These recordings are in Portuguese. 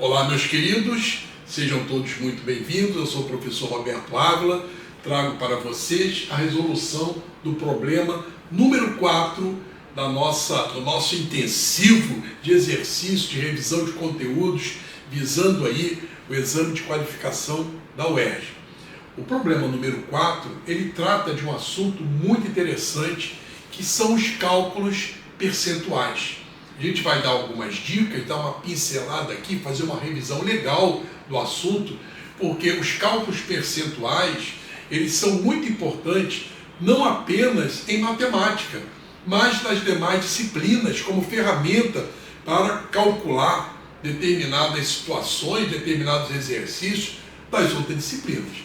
Olá, meus queridos, sejam todos muito bem-vindos. Eu sou o professor Roberto Ávila, trago para vocês a resolução do problema número 4 do nosso intensivo de exercício de revisão de conteúdos, visando aí o exame de qualificação da UERJ. O problema número 4, ele trata de um assunto muito interessante, que são os cálculos percentuais. A gente vai dar algumas dicas, dar uma pincelada aqui, fazer uma revisão legal do assunto, porque os cálculos percentuais, eles são muito importantes, não apenas em matemática, mas nas demais disciplinas, como ferramenta para calcular determinadas situações, determinados exercícios das outras disciplinas.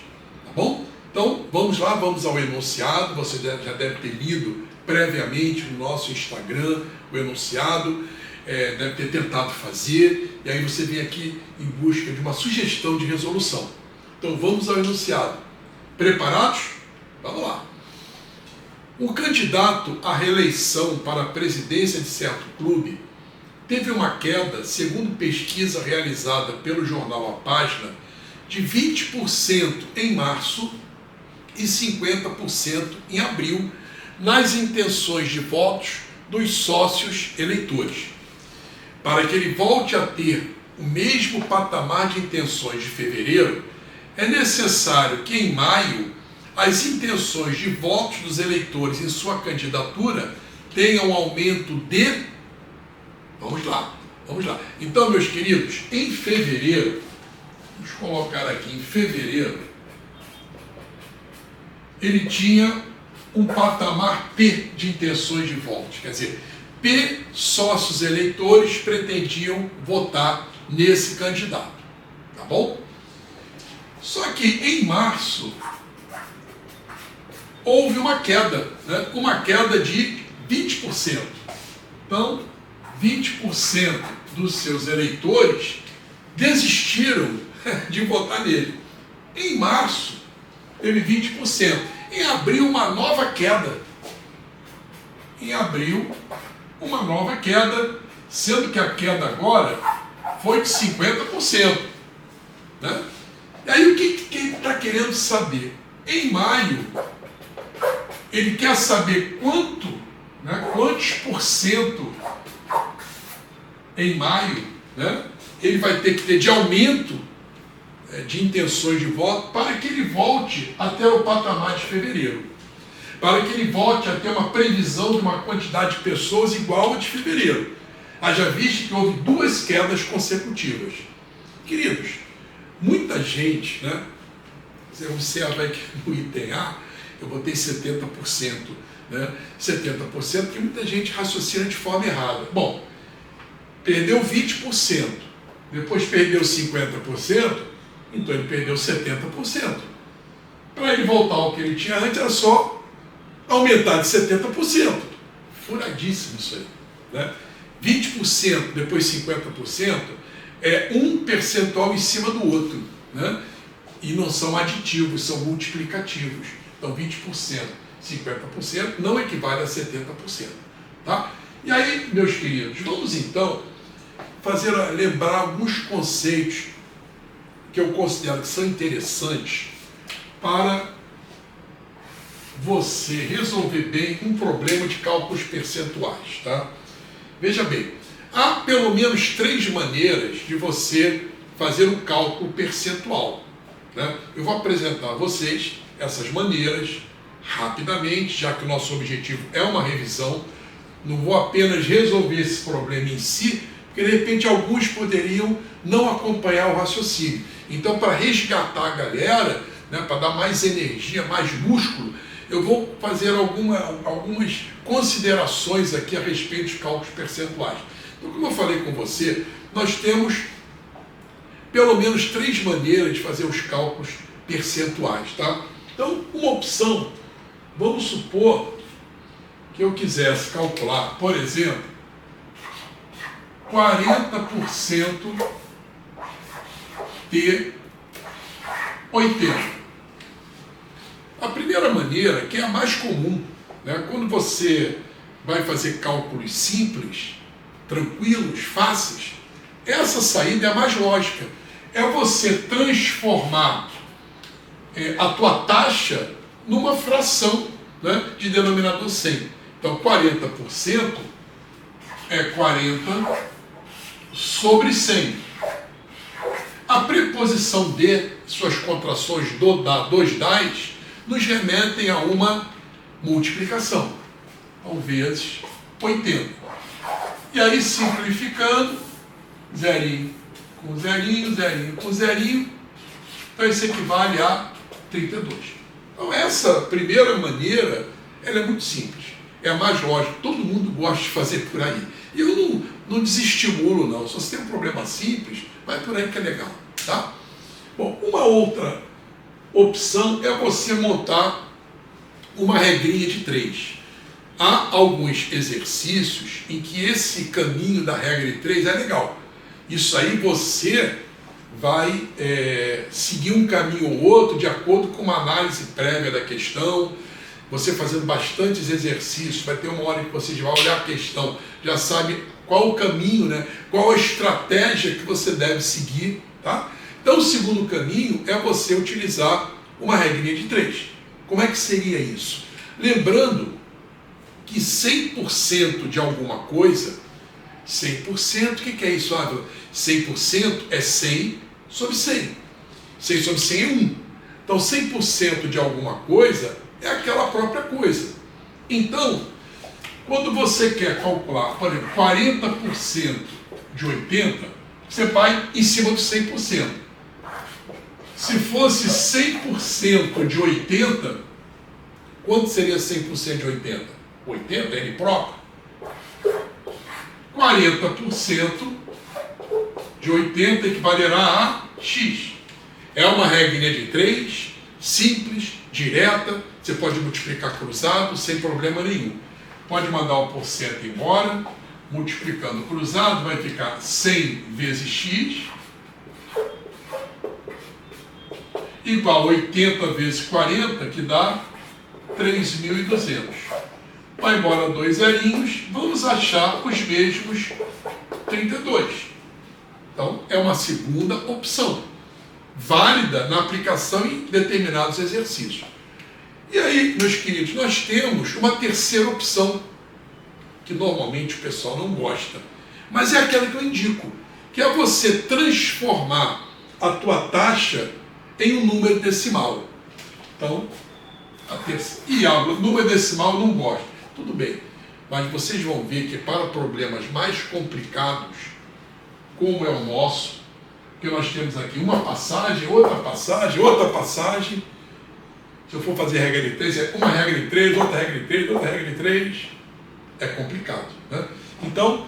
Tá bom? Então, vamos lá, vamos ao enunciado. Você já deve ter lido previamente no nosso Instagram o enunciado, deve ter tentado fazer, e aí você vem aqui em busca de uma sugestão de resolução. Então vamos ao enunciado. Preparados? Vamos lá. O candidato à reeleição para a presidência de certo clube teve uma queda, segundo pesquisa realizada pelo jornal A Página, de 20% em março e 50% em abril, nas intenções de votos dos sócios eleitores. Para que ele volte a ter o mesmo patamar de intenções de fevereiro, é necessário que em maio as intenções de votos dos eleitores em sua candidatura tenham um aumento de... Vamos lá. Então, meus queridos, em fevereiro, vamos colocar aqui em fevereiro, ele tinha um patamar P de intenções de votos, quer dizer, P sócios eleitores pretendiam votar nesse candidato, tá bom? Só que em março houve uma queda, né? Uma queda de 20%. Então, 20% dos seus eleitores desistiram de votar nele. Em março, teve 20%. Em abril, uma nova queda. Sendo que a queda agora foi de 50%. Né? E aí, o que ele está querendo saber? Em maio, ele quer saber quantos por cento em maio, né, ele vai ter que ter de aumento de intenções de voto para que ele volte até o patamar de fevereiro. Para que ele volte a ter uma previsão de uma quantidade de pessoas igual a de fevereiro. Haja visto que houve 2 quedas consecutivas. Queridos, muita gente, né? Você observa aí que no item A, eu botei 70%, né? 70%, porque muita gente raciocina de forma errada. Bom, perdeu 20%, depois perdeu 50%, então ele perdeu 70%. Para ele voltar ao que ele tinha antes, era só aumentar de 70%. Furadíssimo isso aí. Né? 20%, depois 50%, é um percentual em cima do outro. Né? E não são aditivos, são multiplicativos. Então 20%, 50% não equivale a 70%. Tá? E aí, meus queridos, vamos então lembrar alguns conceitos que eu considero que são interessantes para você resolver bem um problema de cálculos percentuais, tá? Veja bem, há pelo menos 3 maneiras de você fazer um cálculo percentual, né? Eu vou apresentar a vocês essas maneiras rapidamente, já que o nosso objetivo é uma revisão. Não vou apenas resolver esse problema em si, porque de repente alguns poderiam não acompanhar o raciocínio. Então, para resgatar a galera, né, para dar mais energia, mais músculo, eu vou fazer algumas considerações aqui a respeito dos cálculos percentuais. Então, como eu falei com você, nós temos pelo menos 3 maneiras de fazer os cálculos percentuais, tá? Então, uma opção, vamos supor que eu quisesse calcular, por exemplo, 40% de 80%. A primeira maneira, que é a mais comum, né? Quando você vai fazer cálculos simples, tranquilos, fáceis, essa saída é a mais lógica. É você transformar a tua taxa numa fração, né, de denominador 100. Então, 40% é 40 sobre 100. A preposição de, suas contrações dos DAs, nos remetem a uma multiplicação. Então, vezes 80. E aí, simplificando, zerinho com zerinho, zerinho com zerinho, então isso equivale a 32. Então, essa primeira maneira, ela é muito simples. É a mais lógica, todo mundo gosta de fazer por aí. E eu não desestimulo, não. Se você tem um problema simples, vai por aí que é legal, tá? Bom, uma outra opção é você montar uma regrinha de 3. Há alguns exercícios em que esse caminho da regra de 3 é legal. Isso aí você vai seguir um caminho ou outro de acordo com uma análise prévia da questão, você fazendo bastantes exercícios, vai ter uma hora que você vai olhar a questão, já sabe qual o caminho, né? Qual a estratégia que você deve seguir, tá? Então o segundo caminho é você utilizar uma regrinha de 3. Como é que seria isso? Lembrando que 100% de alguma coisa, 100%, o que é isso, Ávila? 100% é 100 sobre 100. 100 sobre 100 é 1. Então 100% de alguma coisa é aquela própria coisa. Então, quando você quer calcular, por exemplo, 40% de 80, você vai em cima do 100%. Se fosse 100% de 80, quanto seria 100% de 80? 80 é ele próprio. 40% de 80 equivalerá a X. É uma regrinha de 3, simples, direta, você pode multiplicar cruzado sem problema nenhum. Pode mandar o porcento embora, multiplicando cruzado vai ficar 100 vezes X, igual a 80 vezes 40, que dá 3.200. Vai embora 2 zerinhos, vamos achar os mesmos 32. Então, é uma segunda opção, válida na aplicação em determinados exercícios. E aí, meus queridos, nós temos uma terceira opção, que normalmente o pessoal não gosta, mas é aquela que eu indico, que é você transformar a tua taxa em um número decimal. Então, o número decimal eu não gosto. Tudo bem, mas vocês vão ver que para problemas mais complicados, como é o nosso, que nós temos aqui uma passagem, outra passagem, outra passagem. Se eu for fazer regra de 3, é uma regra de 3, outra regra de 3, outra regra de 3. É complicado, né? Então,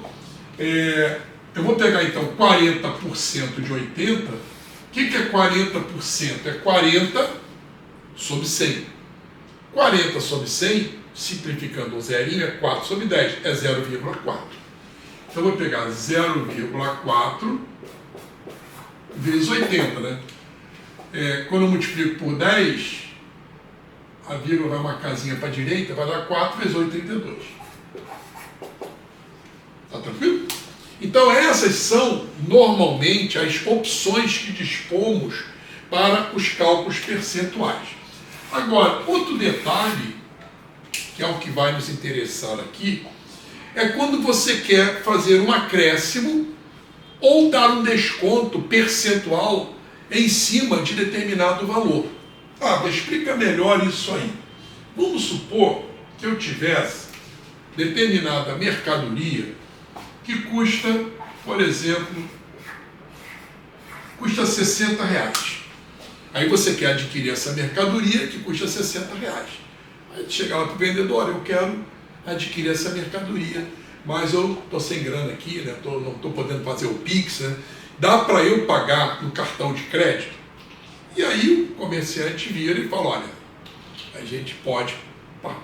eu vou pegar então 40% de 80. O que é 40%? É 40 sobre 100. 40 sobre 100, simplificando o zerinho, é 4 sobre 10, é 0,4. Então eu vou pegar 0,4 vezes 80, né? Quando eu multiplico por 10, a vírgula vai uma casinha para a direita, vai dar 4 vezes 8, 32. Tá tranquilo? Então essas são, normalmente, as opções que dispomos para os cálculos percentuais. Agora, outro detalhe, que é o que vai nos interessar aqui, é quando você quer fazer um acréscimo ou dar um desconto percentual em cima de determinado valor. Mas explica melhor isso aí. Vamos supor que eu tivesse determinada mercadoria que custa, por exemplo, custa R$60. Aí você quer adquirir essa mercadoria que custa R$60. Aí chega lá para o vendedor, eu quero adquirir essa mercadoria, mas eu estou sem grana aqui, né? Não estou podendo fazer o Pix, né? Dá para eu pagar no cartão de crédito? E aí o comerciante vira e fala, olha, a gente pode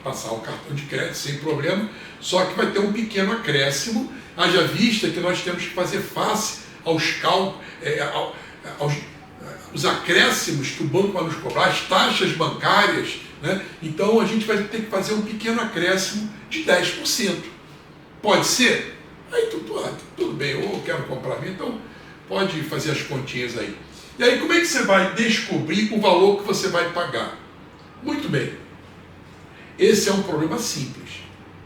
passar o cartão de crédito sem problema, só que vai ter um pequeno acréscimo, haja vista que nós temos que fazer face aos cálculos, os acréscimos que o banco vai nos cobrar, as taxas bancárias, né? Então a gente vai ter que fazer um pequeno acréscimo de 10%. Pode ser? Aí tudo bem, eu quero comprar, então pode fazer as continhas aí. E aí como é que você vai descobrir o valor que você vai pagar? Muito bem, esse é um problema simples.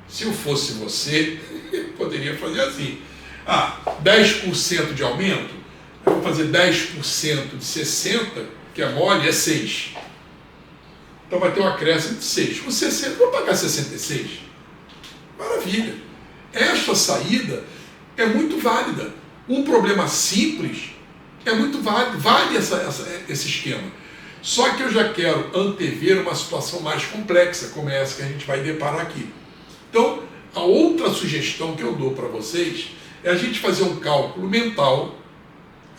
Se eu fosse você, eu poderia fazer assim. 10% de aumento, eu vou fazer 10% de 60, que é mole, é 6. Então vai ter um acréscimo de 6. Com 60, eu vou pagar 66. Maravilha. Esta saída é muito válida. Um problema simples é muito válido. Vale esse esquema. Só que eu já quero antever uma situação mais complexa, como essa que a gente vai deparar aqui. Então, a outra sugestão que eu dou para vocês é a gente fazer um cálculo mental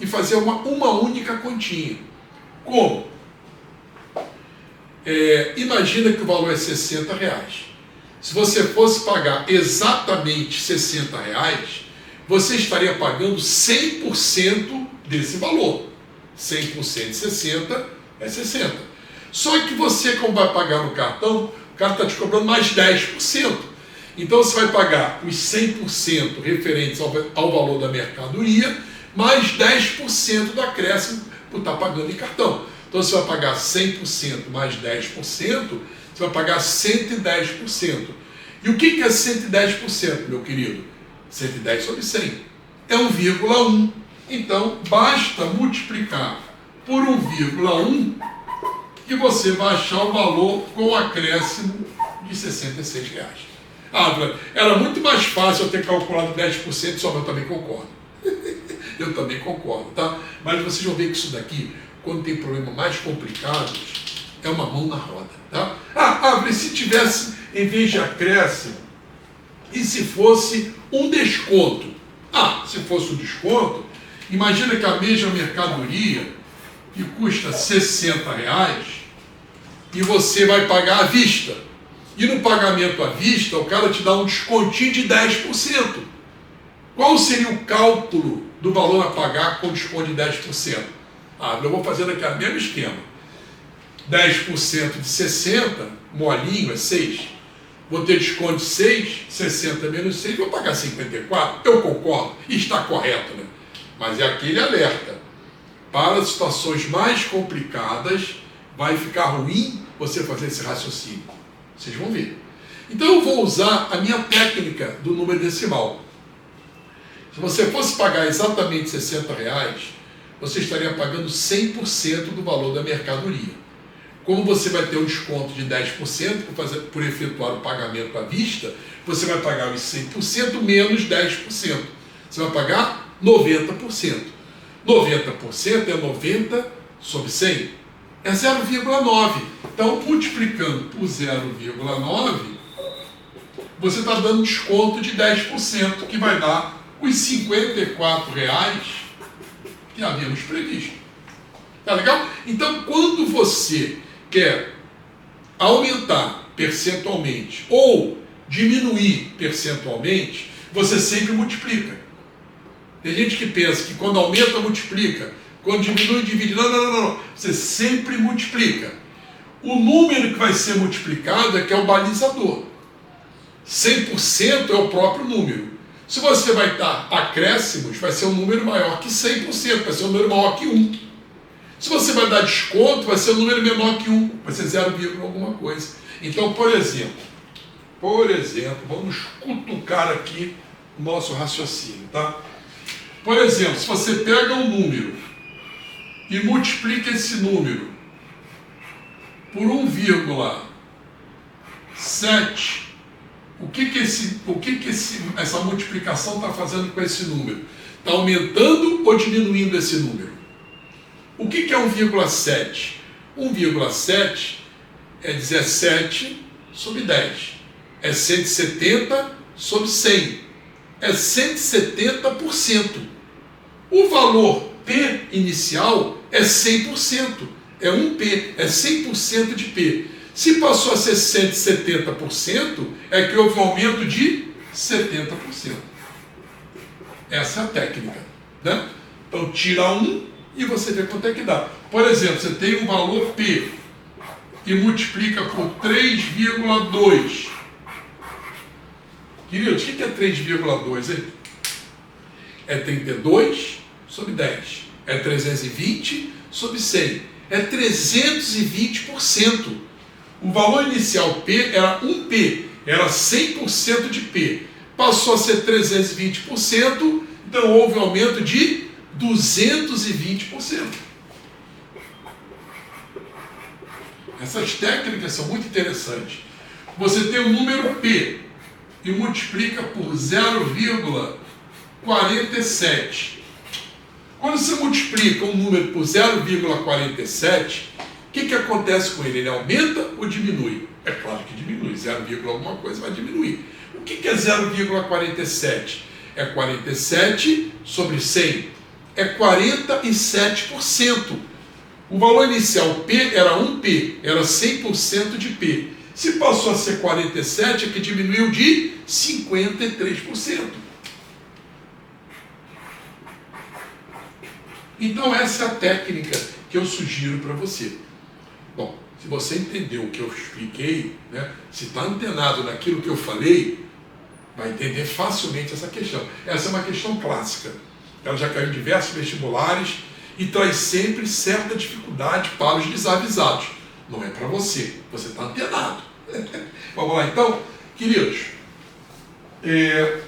e fazer uma única continha. Como? Imagina que o valor é R$60. Se você fosse pagar exatamente R$60, você estaria pagando 100% desse valor. 100% de 60 é 60. Só que você, como vai pagar no cartão, o cara está te cobrando mais 10%. Então você vai pagar os 100% referentes ao valor da mercadoria, mais 10% do acréscimo por estar pagando em cartão. Então você vai pagar 100% mais 10%, você vai pagar 110%. E o que é 110%, meu querido? 110 sobre 100. É 1,1. Então basta multiplicar por 1,1 que você vai achar o valor com o acréscimo de R$66. Era muito mais fácil eu ter calculado 10%, só que eu também concordo. Eu também concordo, tá? Mas vocês vão ver que isso daqui, quando tem problemas mais complicados, é uma mão na roda, tá? Se tivesse, em vez de acréscimo, e se fosse um desconto? Se fosse um desconto, imagina que a mesma mercadoria, que custa R$60, e você vai pagar à vista. E no pagamento à vista, o cara te dá um descontinho de 10%. Qual seria o cálculo do valor a pagar com desconto de 10%? Eu vou fazer aqui o mesmo esquema. 10% de 60, molinho, é 6. Vou ter desconto de 6, 60 menos 6, vou pagar 54. Eu concordo, está correto, né? Mas é aquele alerta. Para situações mais complicadas, vai ficar ruim você fazer esse raciocínio. Vocês vão ver. Então eu vou usar a minha técnica do número decimal. Se você fosse pagar exatamente R$60, você estaria pagando 100% do valor da mercadoria. Como você vai ter um desconto de 10% por efetuar o pagamento à vista, você vai pagar os 100% menos 10%. Você vai pagar 90%. 90% é 90 sobre 100. É 0,9. Então, multiplicando por 0,9, você está dando desconto de 10%, que vai dar os R$54 que havíamos previsto. Tá legal? Então, quando você quer aumentar percentualmente ou diminuir percentualmente, você sempre multiplica. Tem gente que pensa que quando aumenta, multiplica. Quando diminui, divide. Não. Você sempre multiplica. O número que vai ser multiplicado é que é o balizador. 100% é o próprio número. Se você vai dar acréscimos, vai ser um número maior que 100%, vai ser um número maior que 1. Se você vai dar desconto, vai ser um número menor que 1, vai ser 0, alguma coisa. Então, por exemplo, vamos cutucar aqui o nosso raciocínio, tá? Por exemplo, se você pega um número e multiplica esse número por 1,7, o que essa multiplicação está fazendo com esse número? Está aumentando ou diminuindo esse número? O que é 1,7? 1,7 é 17 sobre 10. É 170 sobre 100. É 170%. O valor P inicial é 100%. É 1P, é 100% de P. Se passou a ser 170%, é que houve um aumento de 70%. Essa é a técnica, né? Então, tira 1 e você vê quanto é que dá. Por exemplo, você tem um valor P e multiplica por 3,2. Queridos, o que é 3,2, hein? É 32 sobre 10. É 320 sobre 100. É 320%. O valor inicial P era 1P, era 100% de P. Passou a ser 320%, então houve um aumento de 220%. Essas técnicas são muito interessantes. Você tem um número P e multiplica por 0,47. Quando você multiplica um número por 0,47, o que acontece com ele? Ele aumenta ou diminui? É claro que diminui, 0, alguma coisa vai diminuir. O que é 0,47? É 47 sobre 100. É 47%. O valor inicial P era 1P, era 100% de P. Se passou a ser 47, é que diminuiu de 53%. Então essa é a técnica que eu sugiro para você. Bom, se você entendeu o que eu expliquei, né, se está antenado naquilo que eu falei, vai entender facilmente essa questão. Essa é uma questão clássica. Ela já caiu em diversos vestibulares e traz sempre certa dificuldade para os desavisados. Não é para você, você está antenado. Vamos lá então, queridos.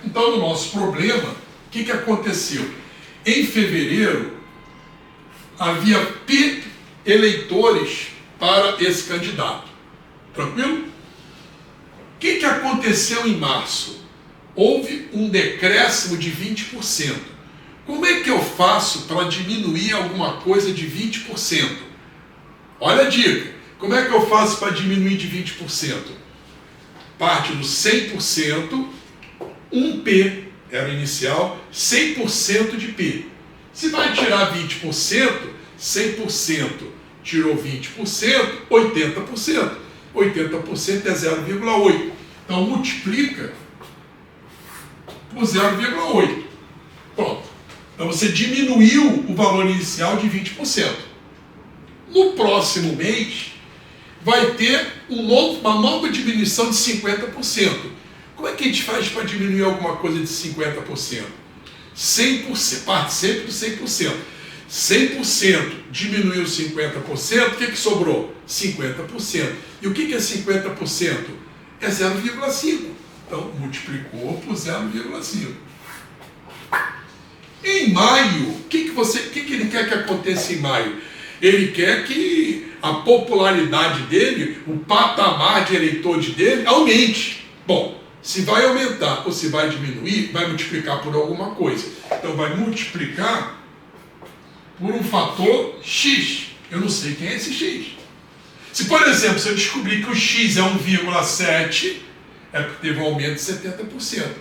Então, no nosso problema, o que aconteceu? Em fevereiro, havia P eleitores para esse candidato. Tranquilo? O que aconteceu em março? Houve um decréscimo de 20%. Como é que eu faço para diminuir alguma coisa de 20%? Olha a dica. Como é que eu faço para diminuir de 20%? Parte do 100%, 1P era o inicial, 100% de P. Se vai tirar 20%, 100% tirou 20%, 80%. 80% é 0,8. Então multiplica por 0,8. Pronto. Então você diminuiu o valor inicial de 20%. No próximo mês, vai ter uma nova diminuição de 50%. Como é que a gente faz para diminuir alguma coisa de 50%? 100%, parte sempre do 100%. 100% diminuiu 50%, o que sobrou? 50%. E o que é 50%? É 0,5. Então, multiplicou por 0,5. Em maio, o que ele quer que aconteça em maio? Ele quer que a popularidade dele, o patamar de eleitores dele, aumente. Bom, se vai aumentar ou se vai diminuir, vai multiplicar por alguma coisa. Então, vai multiplicar por um fator X. Eu não sei quem é esse X. Se, por exemplo, se eu descobrir que o X é 1,7, é porque teve um aumento de 70%.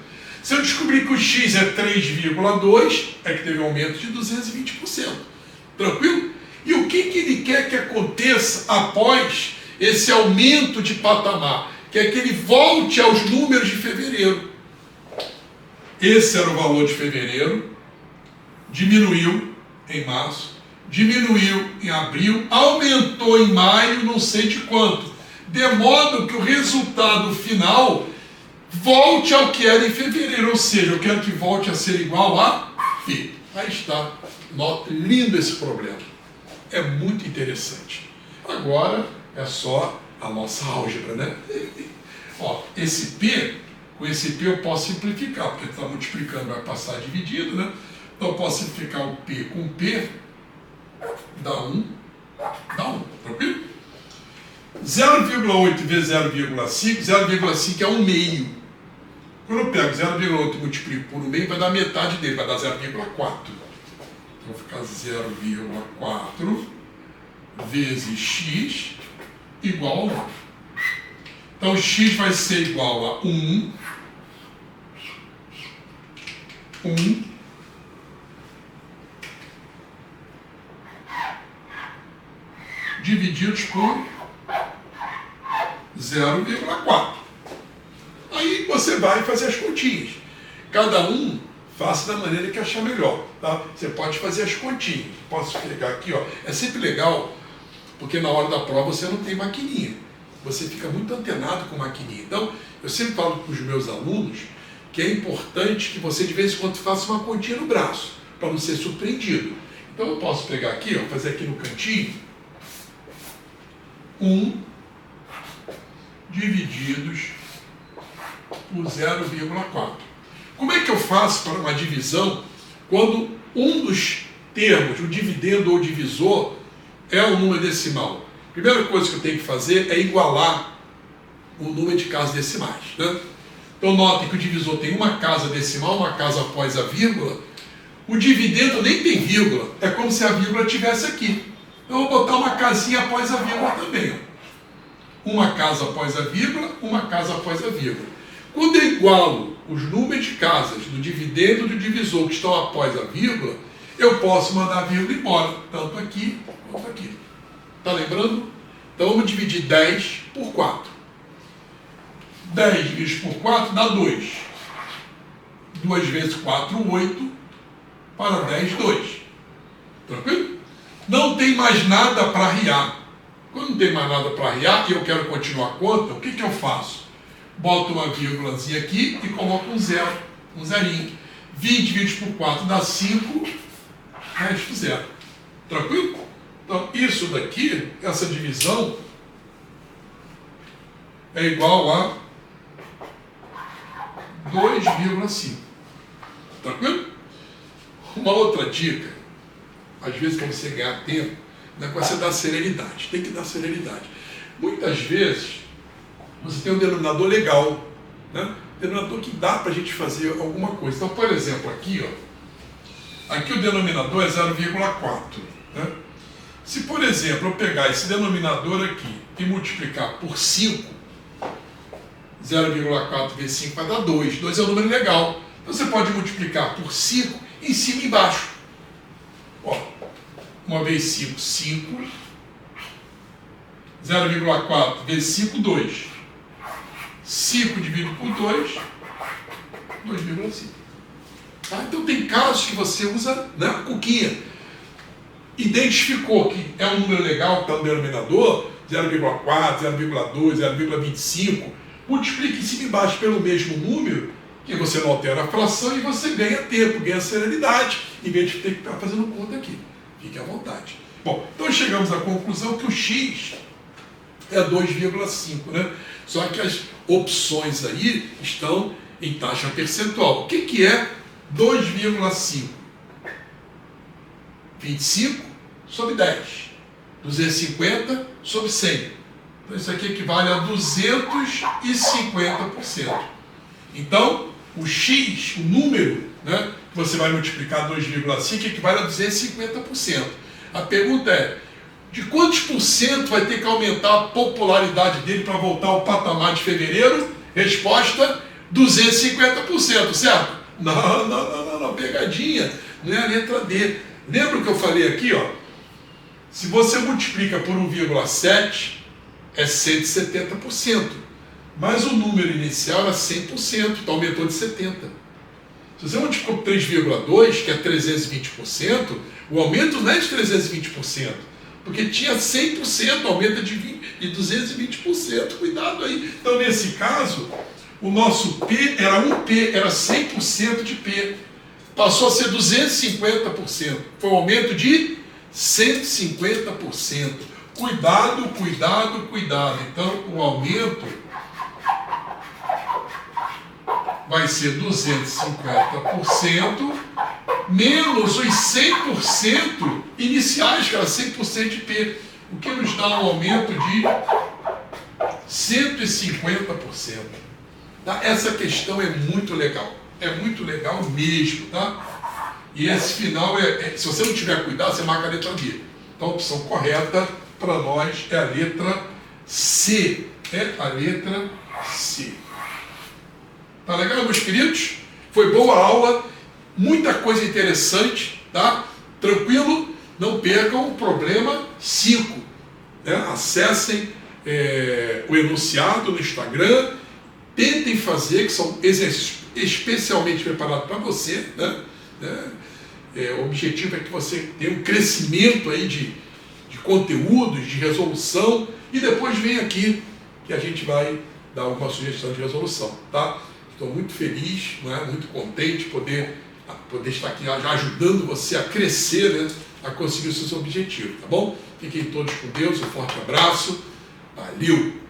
Se eu descobrir que o X é 3,2, é que teve um aumento de 220%. Tranquilo? E o que ele quer que aconteça após esse aumento de patamar? Quer que ele volte aos números de fevereiro. Esse era o valor de fevereiro, diminuiu em março, diminuiu em abril, aumentou em maio, não sei de quanto, de modo que o resultado final volte ao que era em fevereiro, ou seja, eu quero que volte a ser igual a P. Aí está, lindo esse problema, é muito interessante. Agora é só a nossa álgebra, né? Ó, esse P, com esse P eu posso simplificar, porque está multiplicando, vai passar dividido, né? Então eu posso simplificar o P com P, dá 1, tranquilo? 0,8 vezes 0,5, 0,5 é 1 meio. Quando eu pego 0,8 e multiplico por 1 meio, vai dar metade dele, vai dar 0,4. Então vai ficar 0,4 vezes x igual a 1. Então x vai ser igual a 1 divididos por 0,4. Aí você vai fazer as continhas. Cada um faça da maneira que achar melhor. Tá? Você pode fazer as continhas. Posso pegar aqui, ó. É sempre legal, porque na hora da prova você não tem maquininha. Você fica muito antenado com maquininha. Então, eu sempre falo para os meus alunos que é importante que você de vez em quando faça uma continha no braço, para não ser surpreendido. Então eu posso pegar aqui, ó, fazer aqui no cantinho, 1 divididos por 0,4. Como é que eu faço para uma divisão quando um dos termos, o dividendo ou divisor, é um número decimal? Primeira coisa que eu tenho que fazer é igualar o número de casas decimais, né? Então notem que o divisor tem uma casa decimal, uma casa após a vírgula. O dividendo nem tem vírgula, é como se a vírgula estivesse aqui. Eu vou botar uma casinha após a vírgula também, ó. Uma casa após a vírgula, uma casa após a vírgula. Quando eu igualo os números de casas do dividendo e do divisor que estão após a vírgula, eu posso mandar a vírgula embora, tanto aqui quanto aqui. Está lembrando? Então vamos dividir 10 por 4. 10 dividido por 4 dá 2. 2 vezes 4, 8. Para 10, 2. Tranquilo? Não tem mais nada para arriar. Quando não tem mais nada para arriar e eu quero continuar a conta, o que eu faço? Boto uma vírgulazinha aqui e coloco um zero, um zerinho. 20 dividido por 4 dá 5, resto 0. Tranquilo? Então, isso daqui, essa divisão, é igual a 2,5. Tranquilo? Uma outra dica, às vezes para você ganhar tempo, não é você dar celeridade, tem que dar celeridade. Muitas vezes, você tem um denominador legal, né? Denominador que dá para a gente fazer alguma coisa. Então, por exemplo, aqui, ó, aqui o denominador é 0,4. Né? Se, por exemplo, eu pegar esse denominador aqui e multiplicar por 5, 0,4 vezes 5 vai dar 2. 2 é um número legal. Então, você pode multiplicar por 5 em cima e embaixo. Ó, 1 vezes 5, 5. 0,4 vezes 5, 2. 5 dividido por 2, 2,5. Tá? Então tem casos que você usa, né, a cuquinha. Identificou que é um número legal, está no denominador, 0,4, 0,2, 0,25. Multiplique em cima e embaixo pelo mesmo número, que você não altera a fração e você ganha tempo, ganha celeridade, em vez de ter que estar fazendo conta aqui. Fique à vontade. Bom, então chegamos à conclusão que o x é 2,5, né? Só que as opções aí estão em taxa percentual. O que é 2,5? 25 sobre 10. 250 sobre 100. Então isso aqui equivale a 250%. Então, o x, o número, né, que você vai multiplicar 2,5 equivale a 250%. A pergunta é, de quantos por cento vai ter que aumentar a popularidade dele para voltar ao patamar de fevereiro? Resposta, 250%, certo? Não, pegadinha, não é a letra D. Lembra o que eu falei aqui, ó? Se você multiplica por 1,7, é 170%. Mas o número inicial era 100%, então aumentou de 70%. Se você multiplicou por 3,2, que é 320%, o aumento não é de 320%. Porque tinha 100%, aumenta de 220%. Cuidado aí. Então, nesse caso, o nosso P era 1P, era 100% de P. Passou a ser 250%. Foi um aumento de 150%. Cuidado, cuidado, cuidado. Então, o aumento vai ser 250% menos os 100% iniciais, que era 100% de P, o que nos dá um aumento de 150%. Tá? Essa questão é muito legal mesmo, tá? E esse final, se você não tiver cuidado, você marca a letra B. Então a opção correta para nós é a letra C. É a letra C. Tá legal, meus queridos? Foi boa a aula, muita coisa interessante, tá? Tranquilo? Não percam o problema 5. Né? Acessem o enunciado no Instagram, tentem fazer, que são exercícios especialmente preparados para você, né? O objetivo é que você tenha um crescimento aí de conteúdos, de resolução, e depois vem aqui que a gente vai dar alguma sugestão de resolução, tá? Estou muito feliz, né? Muito contente de poder estar aqui já ajudando você a crescer, né? A conseguir os seus objetivos, tá bom? Fiquem todos com Deus, um forte abraço, valeu!